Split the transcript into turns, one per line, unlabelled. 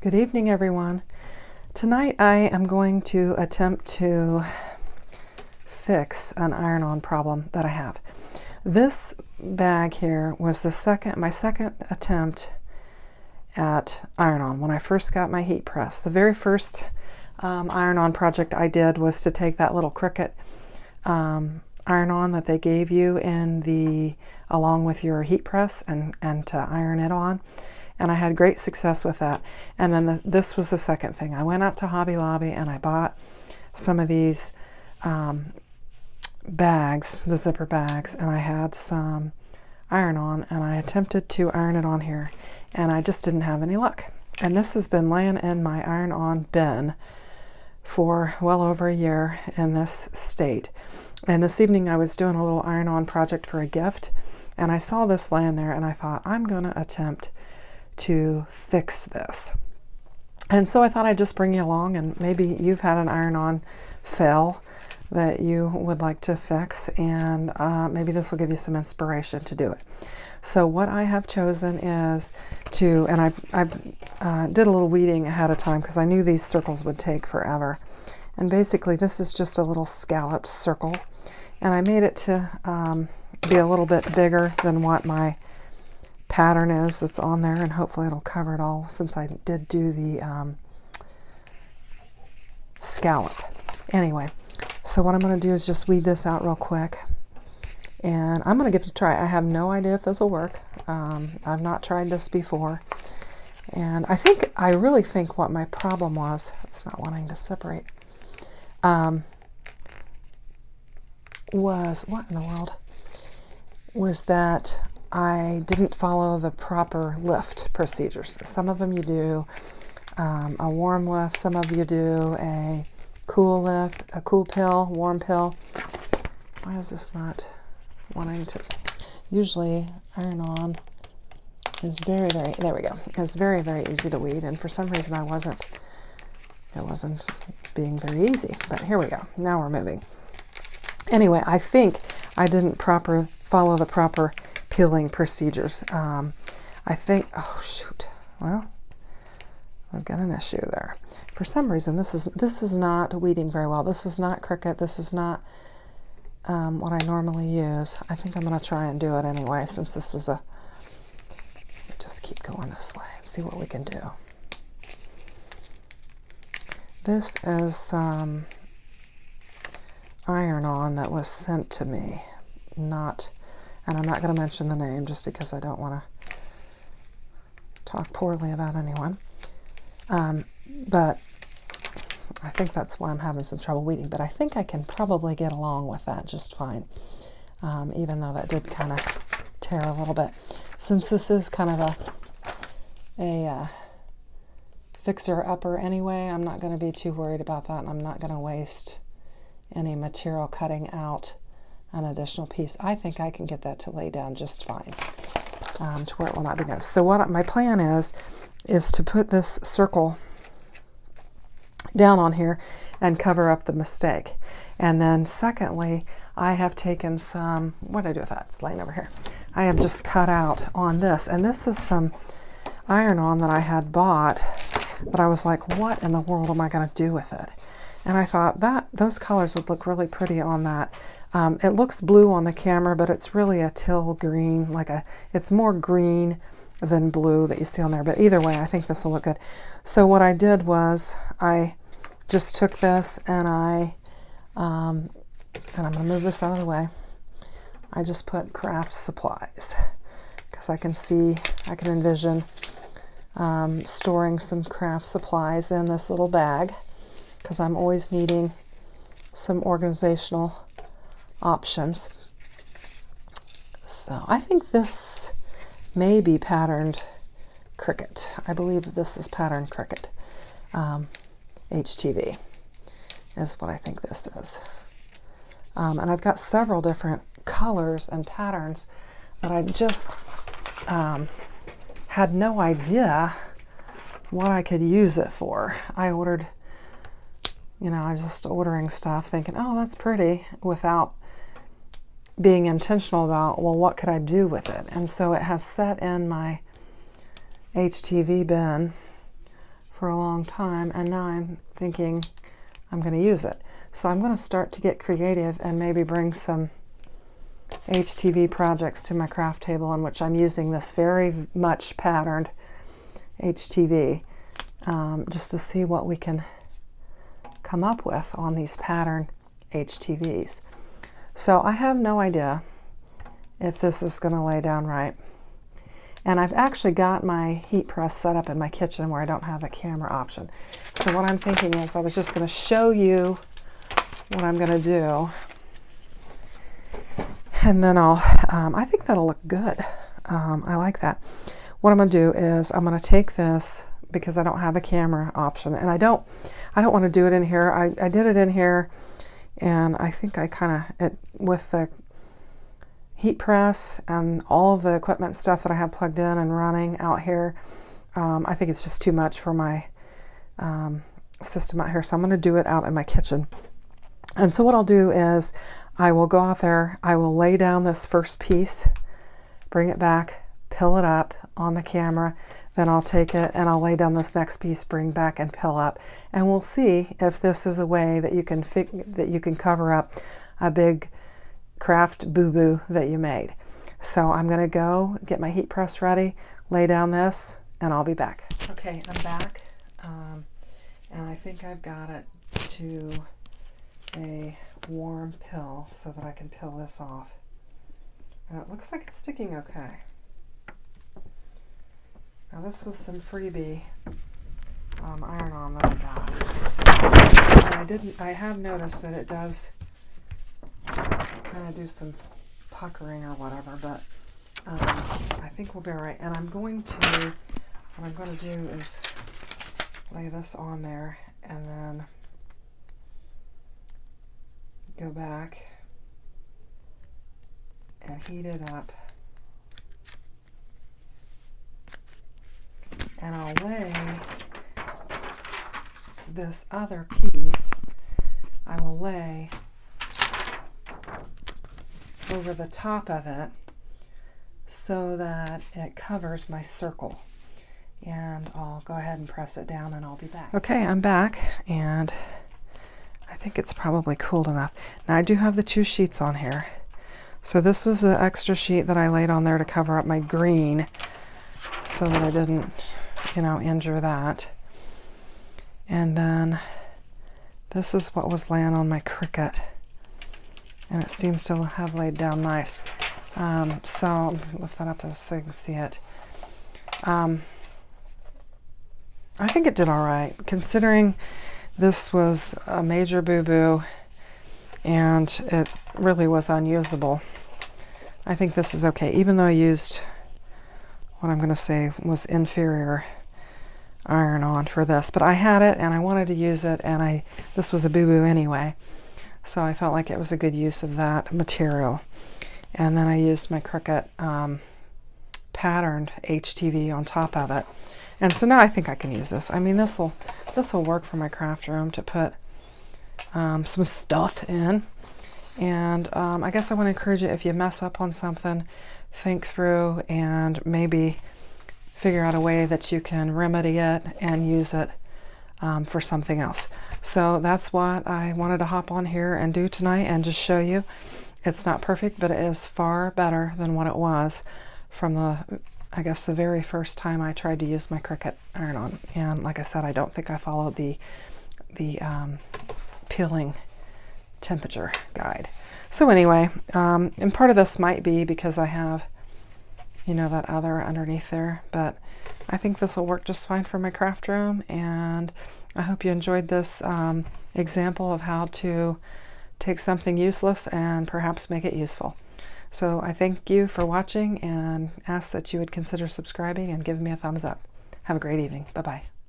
Good evening, everyone. Tonight I am going to attempt to fix an iron-on problem that I have. This bag here was my second attempt at iron-on when I first got my heat press. The very first iron-on project I did was to take that little cricut iron-on that they gave you along with your heat press and to iron it on. And I had great success with that. And then this was the second thing. I went out to Hobby Lobby and I bought some of these bags, the zipper bags, and I had some iron-on and I attempted to iron it on here and I just didn't have any luck. And this has been laying in my iron-on bin for well over a year in this state. And this evening I was doing a little iron-on project for a gift and I saw this laying there and I thought, I'm going to attempt to fix this. And so I thought I'd just bring you along, and maybe you've had an iron-on fail that you would like to fix, and maybe this will give you some inspiration to do it. So what I have chosen is to, and I did a little weeding ahead of time because I knew these circles would take forever. And basically this is just a little scalloped circle, and I made it to be a little bit bigger than what my pattern is that's on there, and hopefully it'll cover it all since I did do the scallop. Anyway, so what I'm going to do is just weed this out real quick, and I'm going to give it a try. I have no idea if this will work. I've not tried this before, and I really think what my problem was, it's not wanting to separate, was, what in the world, was that I didn't follow the proper lift procedures. Some of them you do a warm lift, some of you do a cool lift, a cool pill, warm pill. Why is this not wanting to? Usually iron-on is very, there we go. It's very, very easy to weed, and for some reason it wasn't being very easy, but here we go. Now we're moving. Anyway, I think I didn't follow the proper peeling procedures. I think, oh shoot, well, I've got an issue there. For some reason, this is not weeding very well. This is not cricut. This is not what I normally use. I think I'm going to try and do it anyway, since this was just keep going this way and see what we can do. This is some iron-on that was sent to me, and I'm not going to mention the name just because I don't want to talk poorly about anyone. But I think that's why I'm having some trouble weeding. But I think I can probably get along with that just fine, even though that did kind of tear a little bit. Since this is kind of a fixer-upper anyway, I'm not going to be too worried about that, and I'm not going to waste any material cutting out an additional piece. I think I can get that to lay down just fine, to where it will not be noticed. So what my plan is to put this circle down on here and cover up the mistake. And then secondly, I have taken some, what did I do with that? It's laying over here. I have just cut out on this, and this is some iron-on that I had bought, but I was like, what in the world am I going to do with it? And I thought those colors would look really pretty on that. It looks blue on the camera, but it's really a teal green, it's more green than blue that you see on there. But either way, I think this will look good. So what I did was I just took this and and I'm going to move this out of the way. I just put craft supplies because I can envision storing some craft supplies in this little bag, because I'm always needing some organizational options. So I think this may be patterned cricut. I believe this is patterned cricut. HTV is what I think this is. And I've got several different colors and patterns, but I just had no idea what I could use it for. I ordered, I was just ordering stuff thinking, oh, that's pretty, without being intentional about, well, what could I do with it? And so it has sat in my HTV bin for a long time, and now I'm thinking I'm going to use it. So I'm going to start to get creative and maybe bring some HTV projects to my craft table, in which I'm using this very much patterned HTV, just to see what we can come up with on these pattern HTVs. So I have no idea if this is going to lay down right. And I've actually got my heat press set up in my kitchen where I don't have a camera option. So what I'm thinking is I was just going to show you what I'm going to do. And then I think that'll look good. I like that. What I'm going to do is I'm going to take this, because I don't have a camera option, and I don't want to do it in here. I did it in here, and I think I kind of, with the heat press and all of the equipment stuff that I have plugged in and running out here, I think it's just too much for my system out here. So I'm going to do it out in my kitchen. And so what I'll do is I will go out there, I will lay down this first piece, bring it back, pill it up on the camera, then I'll take it and I'll lay down this next piece, bring back and pill up, and we'll see if this is a way that you can cover up a big craft boo-boo that you made. So I'm going to go get my heat press ready, lay down this, and I'll be back. Okay, I'm back, and I think I've got it to a warm pill so that I can pill this off. And it looks like it's sticking okay. Now this was some freebie iron-on that I got. And I have noticed that it does kind of do some puckering or whatever, but I think we'll be all right. And what I'm going to do is lay this on there and then go back and heat it up. And I'll lay this other piece, I will lay over the top of it so that it covers my circle. And I'll go ahead and press it down and I'll be back. Okay, I'm back, and I think it's probably cooled enough. Now I do have the 2 sheets on here. So this was the extra sheet that I laid on there to cover up my green so that I didn't, injure that. And then this is what was laying on my cricut, and it seems to have laid down nice. So I'll lift that up so you can see it. I think it did all right, considering this was a major boo-boo and it really was unusable. I think this is okay, even though I used what I'm going to say was inferior iron-on for this. But I had it and I wanted to use it, and this was a boo-boo anyway, so I felt like it was a good use of that material. And then I used my Cricut patterned HTV on top of it. And so now I think I can use this. I mean, this will work for my craft room to put some stuff in. And I guess I want to encourage you, if you mess up on something, think through and maybe figure out a way that you can remedy it and use it for something else. So that's what I wanted to hop on here and do tonight, and just show you. It's not perfect, but it is far better than what it was from I guess the very first time I tried to use my Cricut iron-on. And like I said, I don't think I followed the peeling temperature guide. So anyway, and part of this might be because I have, that other underneath there, but I think this will work just fine for my craft room. And I hope you enjoyed this example of how to take something useless and perhaps make it useful. So I thank you for watching and ask that you would consider subscribing and give me a thumbs up. Have a great evening. Bye-bye.